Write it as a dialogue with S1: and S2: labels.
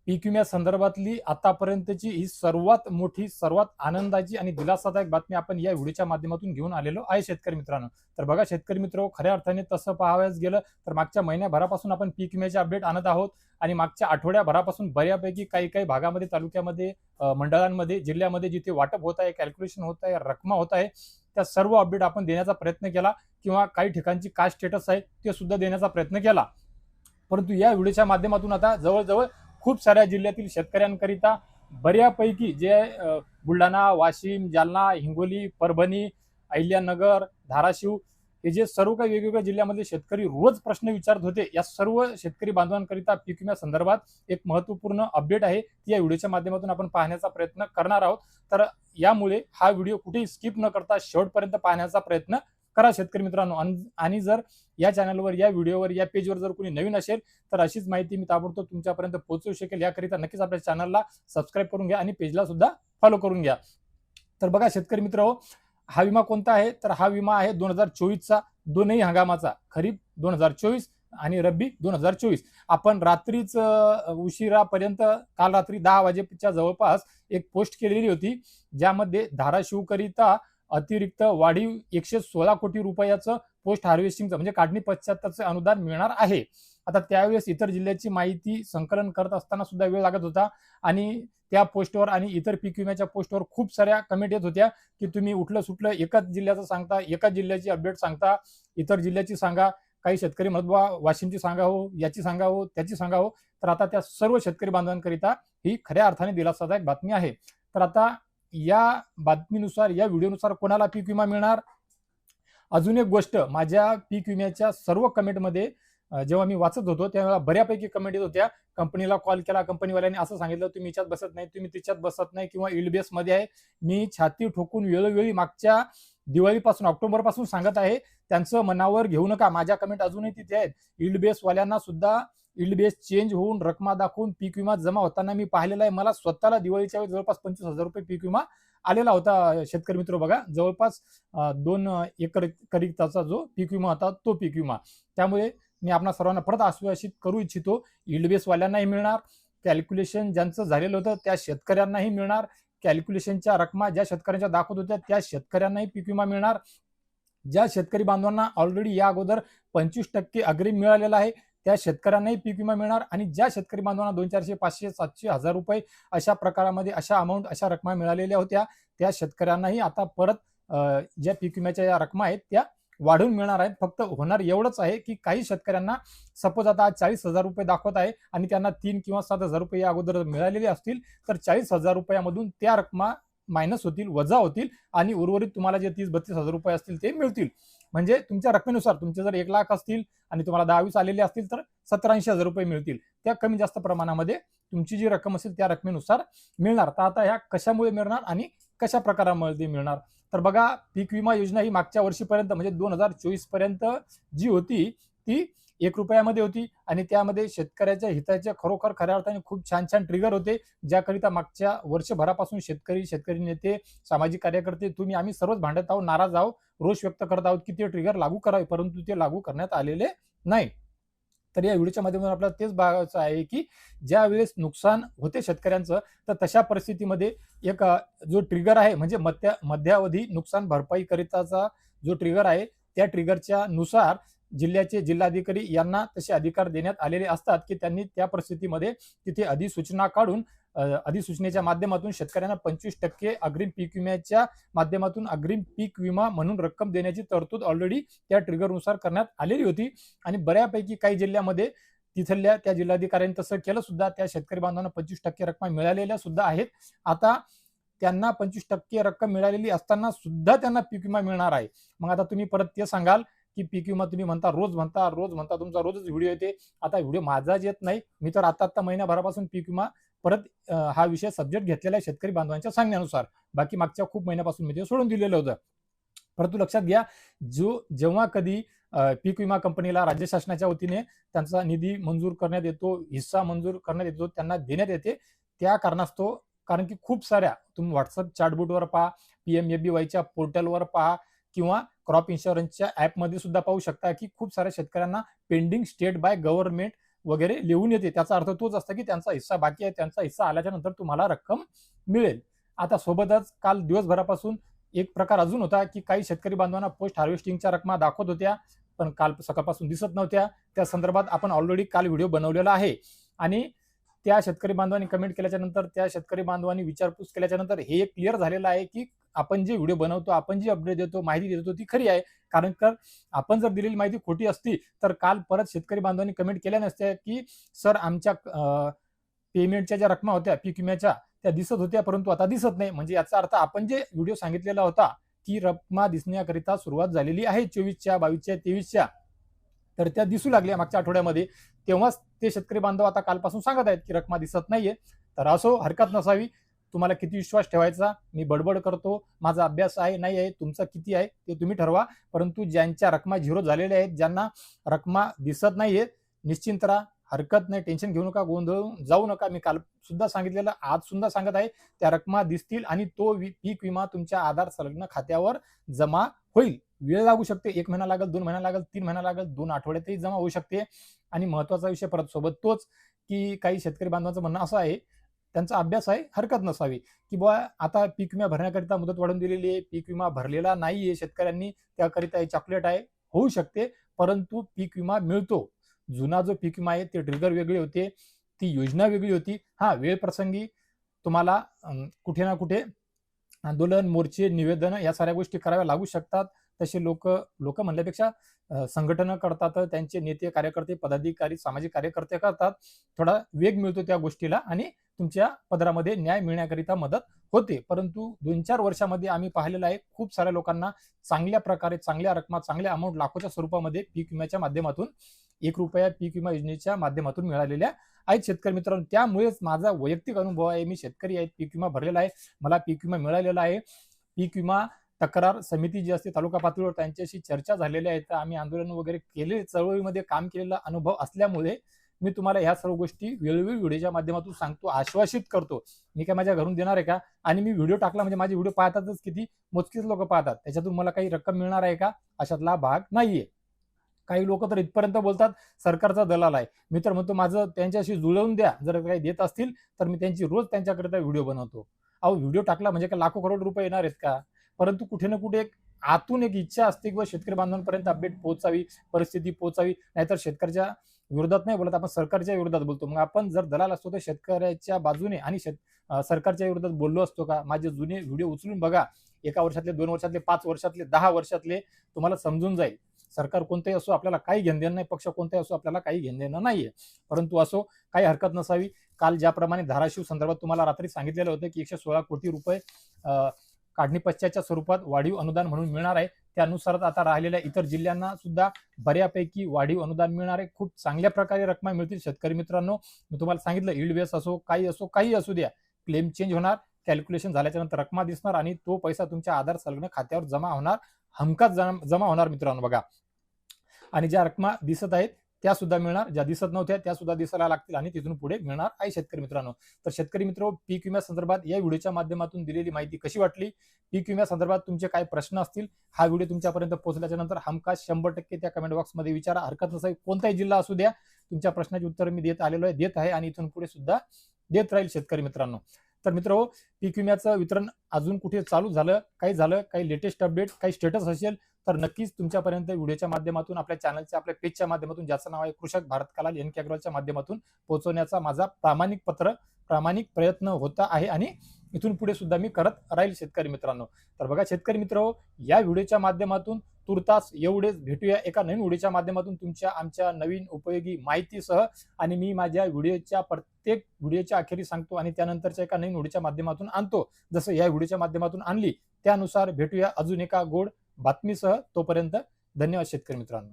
S1: पीक विम्या संदर्भातली आतापर्यंतची ही सर्वात मोठी, सर्वात आनंदाची आणि दिलासादायक बातमी आपण या व्हिडिओच्या माध्यमातून घेऊन आलेलो आहे शेतकरी मित्रांनो. तर बघा शेतकरी मित्र, खऱ्या अर्थाने तसं पाहावयास गेलं तर मागच्या महिन्याभरापासून आपण पीक विम्याचे अपडेट आणत आहोत आणि मागच्या आठवड्याभरापासून बऱ्यापैकी काही काही भागामध्ये, तालुक्यामध्ये, मंडळांमध्ये, जिल्ह्यामध्ये जिथे वाटप होत आहे, कॅल्क्युलेशन होत आहे, रकमा होत आहे, त्या सर्व अपडेट आपण देण्याचा प्रयत्न केला किंवा काही ठिकाणची काय स्टेटस आहे ते सुद्धा देण्याचा प्रयत्न केला. परंतु या व्हिडिओच्या माध्यमातून आता जवळजवळ खूप साऱ्या जिल्ह्यातील शेतकऱ्यांकरिता बऱ्यापैकी जे बुलढाणा, वाशिम, जालना, हिंगोली, परभणी, अहिल्यानगर, धाराशिव हे जे सर्व काही वेगवेगळ्या जिल्ह्यामध्ये शेतकरी रोज प्रश्न विचारत होते, या सर्व शेतकरी बांधवांकरिता पीक विम्या संदर्भात एक महत्वपूर्ण अपडेट आहे, ती या व्हिडिओच्या माध्यमातून आपण पाहण्याचा प्रयत्न करणार आहोत. तर यामुळे हा व्हिडिओ कुठेही स्किप न करता शेवटपर्यंत पाहण्याचा प्रयत्न करा शेतकरी मित्रांनो. आणि जर या चॅनलवर, या व्हिडिओवर, या पेजवर जर कोणी नवीन असेल तर अशीच माहिती मी ताबडतोब तुमच्यापर्यंत पोहोचवू शकेल, याकरिता नक्कीच आपल्या चॅनलला सबस्क्राईब करून घ्या आणि पेजला सुद्धा फॉलो करून घ्या. तर बघा शेतकरी मित्र, हा विमा कोणता आहे? तर हा विमा आहे 2024चा, दोनही हंगामाचा, खरीप 2024 आणि रब्बी 2024. आपण रात्रीच उशिरापर्यंत, काल रात्री 10 वाजेच्या जवळपास एक पोस्ट केलेली होती, ज्यामध्ये धाराशिवकरिता अतिरिक्त वाढीव 116 कोटी रुपयाचं पोस्ट हार्वेस्टिंगचं म्हणजे काढणी पश्चातचं अनुदान मिळणार आहे. आता त्यावेळेस इतर जिल्ह्याची माहिती संकलन करत असताना सुद्धा वेळ लागत होता आणि त्या पोस्टवर आणि इतर पीक विम्याच्या पोस्टवर खूप साऱ्या कमेंट येत होत्या की तुम्ही उठलं सुटलं एकाच जिल्ह्याचं सांगता, एकाच जिल्ह्याची अपडेट सांगता, इतर जिल्ह्याची सांगा. काही शेतकरी म्हणत बा वाशिमची सांगा हो, याची सांगा हो, त्याची सांगा हो. तर आता त्या सर्व शेतकरी बांधवांकरिता ही खऱ्या अर्थाने दिलासादायक बातमी आहे. तर आता या बातमीनुसार, या व्हिडिओनुसार कोणाला पीक विमा मिळणार? अजून एक गोष्ट, माझ्या पीक विम्याच्या सर्व कमेंटमध्ये जेव्हा मी वाचत होतो तेव्हा बऱ्यापैकी कमेंट येत होत्या. कंपनीला कॉल केला, कंपनीवाल्यांनी असं सांगितलं, तुम्ही याच्यात बसत नाही, तुम्ही तिच्यात बसत नाही किंवा इल्ड बेस मध्ये आहे. मी छाती ठोकून वेळोवेळी मागच्या दिवाळीपासून, ऑक्टोबरपासून सांगत आहे, त्यांचं मनावर घेऊ नका. माझ्या कमेंट अजूनही तिथे आहेत. इल्ड बेस वाल्यांना सुद्धा इल्ड बेस चेंज होऊन रकमा दाखवून पीक विमा जमा होताना मी पाहिलेला आहे. मला स्वतःला दिवाळीच्या वेळी जवळपास 25,000 रुपये पीक विमा आलेला होता शेतकरी मित्र. बघा, जवळपास 2 एकर करिताचा जो पीक विमा होता तो पीक विमा. त्यामुळे मी आपल्या सर्वांना परत आश्वासित करू इच्छितो, इल्ड बेस वाल्यांनाही मिळणार, कॅल्क्युलेशन ज्यांचं झालेलं होतं त्या शेतकऱ्यांनाही मिळणार, कॅल्क्युलेशनच्या रकमा ज्या शेतकऱ्यांच्या दाखवत होत्या त्या शेतकऱ्यांनाही पीक विमा मिळणार. ज्या शेतकरी बांधवांना ऑलरेडी या अगोदर 25% अग्रिम मिळालेला आहे त्या शेतकऱ्यांनाही पीक विमा मिळणार आणि ज्या शेतकरी बांधवांना 200, 400, 500, 700, 1000 रुपये अशा प्रकारामध्ये, अशा अमाऊंट, अशा रकमा मिळालेल्या होत्या, त्या शेतकऱ्यांनाही आता परत ज्या पीक विम्याच्या या रकमा आहेत त्या वाढून मिळणार आहेत. फक्त होणार एवढंच आहे की काही शेतकऱ्यांना सपोज आता 40,000 रुपये दाखवत आहे आणि त्यांना 3 किंवा 7,000 रुपये या अगोदर मिळालेले असतील तर 40,000 रुपयामधून त्या रकमा मायनस होतील, वजा होतील आणि उर्वरित तुम्हाला जे 30-32,000 रुपये असतील ते मिळतील. म्हणजे तुमच्या रकमेनुसार, तुमचे जर 1 लाख असतील आणि तुम्हाला 10-20 आलेले असतील तर 70-80,000 रुपये मिळतील. त्या कमी जास्त प्रमाणामध्ये तुमची जी रक्कम असेल त्या रकमेनुसार मिळणार. तर आता ह्या कशामुळे मिळणार आणि कशा प्रकारामध्ये मिळणार? तर बघा, पीक विमा योजना ही मागच्या वर्षीपर्यंत म्हणजे 2024 पर्यंत जी होती ती 1 रुपयामध्ये होती आणि त्यामध्ये शेतकऱ्याच्या हिताचे खरोखर खऱ्या अर्थाने खूप छान छान ट्रिगर होते, ज्याकरिता मागच्या वर्षभरापासून शेतकरी नेते, सामाजिक कार्यकर्ते, तुम्ही, आम्ही सर्वच भांडत आहोत, नाराज आहोत, रोष व्यक्त करत आहोत की ते ट्रिगर लागू करावे, परंतु ते लागू करण्यात आलेले नाही. तर या व्हिडिओच्या माध्यमातून आपल्याला तेच बघायचं आहे की ज्या वेळेस नुकसान होते शेतकऱ्यांचं, तर तशा परिस्थितीमध्ये एक जो ट्रिगर आहे म्हणजे मध्यावधी नुकसान भरपाई करिताचा जो ट्रिगर आहे, त्या ट्रिगरच्या नुसार जिल्ह्याचे जिल्हाधिकारी यांना तसे अधिकार देण्यात आलेले असतात की त्यांनी त्या परिस्थितीमध्ये तिथे अधिसूचना काढून अधिसूचनेच्या माध्यमातून शेतकऱ्यांना 25% अग्रिम पीक विम्याच्या माध्यमातून अग्रिम पीक विमा म्हणून रक्कम देण्याची तरतूद ऑलरेडी त्या ट्रिगरनुसार करण्यात आलेली होती आणि बऱ्यापैकी काही जिल्ह्यामध्ये तिथल्या त्या जिल्हाधिकाऱ्यांनी तसं केलं सुद्धा. त्या शेतकरी बांधवांना 25% रक्कम मिळालेल्या सुद्धा आहेत. आता त्यांना 25% रक्कम मिळालेली असताना सुद्धा त्यांना पीक विमा मिळणार आहे. मग आता तुम्ही परत ते सांगाल की पीक विमा तुम्ही म्हणता, रोज म्हणता, तुमचा रोजच व्हिडिओ येते. आता व्हिडिओ माझाच येत नाही, मी तर आता महिन्याभरापासून पीक विमा परत हा विषय सब्जेक्ट घेतलेला आहे शेतकरी बांधवांच्या सांगण्यानुसार. बाकी मागच्या खूप महिन्यापासून मी ते सोडून दिलेलं होतं. परंतु लक्षात घ्या, जेव्हा कधी पीक विमा कंपनीला राज्य शासनाच्या वतीने त्यांचा निधी मंजूर करण्यात येतो, हिस्सा मंजूर करण्यात येतो, त्यांना देण्यात येते, त्या कारणास्तव, कारण की खूप साऱ्या तुम्ही व्हॉट्सअप चॅटबोटवर पहा, PMFBYच्या पोर्टलवर पहा किंवा क्रॉप इन्शुरन्सच्या ऍपमध्ये सुद्धा पाहू शकता की खूप साऱ्या शेतकऱ्यांना पेंडिंग स्टेट बाय गव्हर्नमेंट वगैरे लिहून येते, त्याचा अर्थ तोच असतो की त्यांचा हिस्सा बाकी आहे, त्यांचा हिस्सा आल्याच्या नंतर तुम्हाला रक्कम मिळेल. आता सोबतच काल दिवसभरापासून एक प्रकार अजून होता की काही शेतकरी बांधवांना पोस्ट हार्वेस्टिंगच्या रकमा दाखवत होत्या, पण काल सकाळपासून दिसत नव्हत्या. त्या संदर्भात आपण ऑलरेडी काल व्हिडिओ बनवलेला आहे आणि त्या शेतकरी बांधवांनी कमेंट केल्याच्या नंतर, त्या शेतकरी बांधवांनी विचारपूस केल्याच्या नंतर हे एक क्लिअर झालेलं आहे की आपण जे व्हिडिओ बनवतो, आपण जी अपडेट देतो, माहिती देतो ती खरी आहे. कारण तर आपण जर दिलेली माहिती खोटी असती तर काल परत शेतकरी बांधवांनी कमेंट केल्या नसत्या की सर आमच्या पेमेंटच्या ज्या रकमा होत्या पीक विम्याच्या त्या दिसत होत्या परंतु आता दिसत नाही. म्हणजे याचा अर्थ आपण जे व्हिडिओ सांगितलेला होता ती रकमा दिसण्याकरिता सुरुवात झालेली आहे 24च्या, 22च्या, 23च्या. तर त्या दिसू लागल्या मागच्या आठवड्यामध्ये. तेव्हाच ते शेतकरी बांधव आता कालपासून सांगत आहेत की रकमा दिसत नाहीये. तर असो, हरकत नसावी. तुम्हाला किती विश्वास ठेवायचा, मी बडबड करतो, माझा अभ्यास आहे नाही आहे, तुमचा किती आहे ते तुम्ही ठरवा. परंतु ज्यांच्या रकमा झिरो झालेल्या आहेत, ज्यांना रकमा दिसत नाहीये, निश्चिंत राहा, हरकत नाही, टेन्शन घेऊ नका, गोंधळून जाऊ नका. मी काल सुद्धा सांगितलेलं, आज सुद्धा सांगत आहे, त्या रकमा दिसतील आणि तो पीक विमा तुमच्या आधार संलग्न खात्यावर जमा होईल. वेळ लागू शकते, 1 महिना लागेल, 2 महिना लागेल, 3 महिना लागेल, 2 आठवड्यातही जमा होऊ शकते. आणि महत्वाचा विषय परत सोबत तोच की काही शेतकरी बांधवांचं म्हणणं असं आहे, त्यांचा अभ्यास आहे, हरकत नसावी, की बुवा आता पीक विमा भरण्याकरिता मुदत वाढवून दिलेली आहे, पीक विमा भरलेला नाहीये शेतकऱ्यांनी, त्याकरिता चॉकलेट आहे. होऊ शकते, परंतु पीक विमा मिळतो. जुना जो पीक विमा आहे ते ट्रिगर वेगळे होते, ती योजना वेगळी होती. हा, वेळ प्रसंगी तुम्हाला कुठे ना कुठे आंदोलन, मोर्चे, निवेदन या साऱ्या गोष्टी कराव्या लागू शकतात. तसे लोक म्हणल्यापेक्षा संघटना करतात, त्यांचे नेते, कार्यकर्ते, पदाधिकारी, सामाजिक कार्यकर्ते करतात. थोडा वेग मिळतो त्या गोष्टीला आणि तुमच्या पदरामध्ये न्याय मिळण्याकरिता मदत होते. परंतु 2-4 वर्षामध्ये आम्ही पाहिलेलं आहे, खूप साऱ्या लोकांना चांगल्या प्रकारे, चांगल्या रकमा, चांगल्या अमाऊंट लाखोच्या स्वरूपामध्ये पीक विम्याच्या माध्यमातून, ₹1 पीक विमा योजनेच्या माध्यमातून मिळालेल्या आहेत शेतकरी मित्रांनो. त्यामुळेच माझा वैयक्तिक अनुभव आहे, मी शेतकरी आहे, पीक विमा भरलेला आहे, मला पीक विमा मिळालेला आहे. पीक विमा तक्रार समिती जी असते तालुका पातळीवर, त्यांच्याशी चर्चा झालेल्या आहेत. आम्ही आंदोलन वगैरे केले, चळवळीमध्ये काम केलेला अनुभव असल्यामुळे मी तुम्हाला ह्या सर्व गोष्टी वेळोवेळी व्हिडिओच्या माध्यमातून सांगतो, आश्वासित करतो. मी काय माझ्या घरून देणार आहे का? आणि मी व्हिडिओ टाकला म्हणजे माझे व्हिडिओ पाहतातच किती, मोजकीच लोक पाहतात, त्याच्यातून मला काही रक्कम मिळणार आहे का? अशातला भाग नाहीये. काही लोक तर इथपर्यंत बोलतात सरकारचा दलाल आहे. मी तर म्हणतो माझं त्यांच्याशी जुळवून द्या, जर काही देत असतील तर मी त्यांची रोज त्यांच्याकरिता व्हिडिओ बनवतो. अहो, व्हिडिओ टाकला म्हणजे काय लाखो करोड रुपये येणार आहेत का? परंतु कुठे ना कुठे आतून एक इच्छा असते की शेतकरी बांधवांपर्यंत अपडेट पोहोचावी, परिस्थिती पोहोचावी. नाहीतर शेतकऱ्याच्या विरोधात नाही बोलत, आपण सरकारच्या विरोधात बोलतो. मग आपण जर दलाल असतो तर शेतकऱ्याच्या बाजूने आणि सरकारच्या विरोधात बोललो असतो का? माझे जुने व्हिडिओ उचलून बघा, 1 वर्षातले, 2 वर्षातले, 5 वर्षातले, 10 वर्षातले, तुम्हाला समजून जाईल. सरकार कोणतंही असो, आपल्याला काही घेणं देणं नाही, पक्ष कोणताही असो, आपल्याला काही घेणं देणं नाहीये. परंतु असो, काही हरकत नसावी. काल ज्याप्रमाणे धाराशिव संदर्भात तुम्हाला रात्री सांगितलेलं होतं की 116 कोटी रुपये काढणी पश्चातच्या स्वरूपात वाढीव अनुदान म्हणून मिळणार आहे, त्यानुसार आता राहिलेल्या इतर जिल्ह्यांना सुद्धा बऱ्यापैकी वाढीव अनुदान मिळणार आहे. खूप चांगल्या प्रकारे रकमा मिळतील शेतकरी मित्रांनो. मी तुम्हाला सांगितलं, ईल्ड बेस असो, काही असू द्या, क्लेम चेंज होणार, कॅल्क्युलेशन झाल्याच्या नंतर रकमा दिसणार आणि तो पैसा तुमच्या आधार संलग्न खात्यावर जमा होणार, हमखास जमा होणार मित्रांनो. बघा, आणि ज्या रकमा दिसत आहेत त्या सुद्धा मिळणार, ज्या दिसत नव्हत्या त्या सुद्धा दिसायला लागतील आणि तिथून पुढे मिळणार आहे शेतकरी मित्रांनो. तर शेतकरी मित्र, पीक विम्या संदर्भात या व्हिडिओच्या माध्यमातून दिलेली माहिती कशी वाटली? पीक विम्या संदर्भात तुमचे काय प्रश्न असतील, हा व्हिडिओ तुमच्यापर्यंत पोहोचल्याच्या नंतर हमखास 100% त्या कमेंट बॉक्समध्ये विचारा. हरकत नसेल, कोणताही जिल्हा असू द्या, तुमच्या प्रश्नाची उत्तर मी देत आहे आणि इथून पुढे सुद्धा देत राहील शेतकरी मित्रांनो. तर मित्र, पीक विम्याचं वितरण अजून कुठे चालू झालं, काही लेटेस्ट अपडेट, काही स्टेटस असेल तर नक्कीच तुमच्यापर्यंत व्हिडिओच्या माध्यमातून, आपल्या चॅनलच्या, आपल्या पेजच्या माध्यमातून, ज्याचं नाव आहे कृषक भारत कलाल NK अग्रवालच्या माध्यमातून पोहोचवण्याचा माझा प्रामाणिक प्रयत्न होता आहे आणि इथून पुढे सुद्धा मी करत राहील शेतकरी मित्रांनो. तर बघा शेतकरी मित्र, या व्हिडिओच्या माध्यमातून तुर्तास एवढेच. भेटूया एका नवीन व्हिडिओच्या माध्यमातून तुमच्या आमच्या नवीन उपयोगी माहितीसह. आणि मी माझ्या प्रत्येक व्हिडिओच्या अखेरी सांगतो आणि त्यानंतरच्या एका नवीन व्हिडिओच्या माध्यमातून आणतो, जसं या व्हिडिओच्या माध्यमातून आणली. त्यानुसार भेटूया अजून एका गोड बातमीसह. तोपर्यंत धन्यवाद शेतकरी मित्रांनो.